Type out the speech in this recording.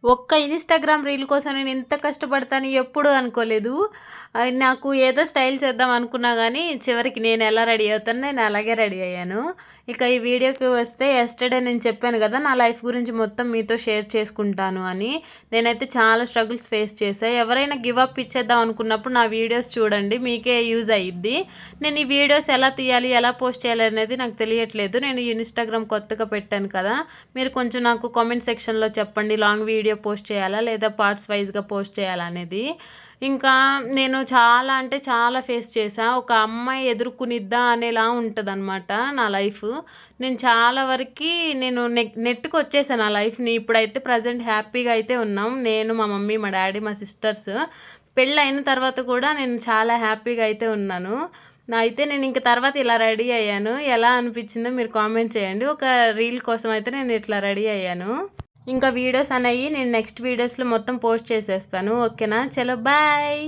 ఒక్క Instagram reel కోసం నేను ఇంత కష్టపడతాను ఎప్పుడూ అనుకోలేదు. నాకు ఏదో స్టైల్ చేద్దాం అనుకున్నా గానీ, చివరికి నేనెలా రెడీ అవుతానో నేను అలాగే రెడీ అయ్యాను. ఇక ఈ వీడియోకి వస్తే యెస్టర్‌డే నేను చెప్పాను గదా! నా లైఫ్ గురించి మొత్తం మీతో షేర్ చేసుకుంటాను అని. నేనైతే చాలా స్ట్రగుల్స్ ఫేస్ చేశా. ఎవరైనా గివ్ అప్ ఇచ్చేద్దాం అనుకున్నప్పుడు నా వీడియోస్ చూడండి. మీకే యూజ్ అయ్యిద్ది. నేను ఈ వీడియోస్ ఎలా తీయాలి, ఎలా పోస్ట్ చేయాలి అనేది నాకు తెలియట్లేదు. నేను ఇన్‌స్టాగ్రామ్ కొత్తగా పెట్టాను కదా! మీరు కొంచెం నాకు కామెంట్ సెక్షన్‌లో చెప్పండి. లాంగ్ వీడియో పోస్ట్ చేయాలా? లేదా పార్ట్స్ వైస్‌గా పోస్ట్ చేయాలా అనేది. ఇంకా నేను చాలా అంటే చాలా ఫేస్ చేశా. ఒక అమ్మాయి ఎదుర్కొనిద్దా అనేలా ఉంటదనమాట నా లైఫ్. నేను చాలా వరకి నేను నెట్టుకొచ్చేసా నా లైఫ్‌ని. ఇప్పుడైతే ప్రెజెంట్ హ్యాపీగా అయితే ఉన్నాం. నేను, మా మమ్మీ, మా డ్యాడీ, మా సిస్టర్స్. పెళ్ళయిన తర్వాత కూడా నేను చాలా హ్యాపీగా అయితే ఉన్నాను. అయితే నేను ఇంక తర్వాత ఇలా రెడీ అయ్యాను. ఎలా అనిపించిందో మీరు కామెంట్ చేయండి. ఒక రీల్ కోసం అయితే నేను ఇట్లా రెడీ అయ్యాను. ఇంకా వీడియోస్ అనేయి నేను నెక్స్ట్ వీడియోస్‌లో మొత్తం పోస్ట్ చేసేస్తాను. ఓకేనా? చలో బాయ్.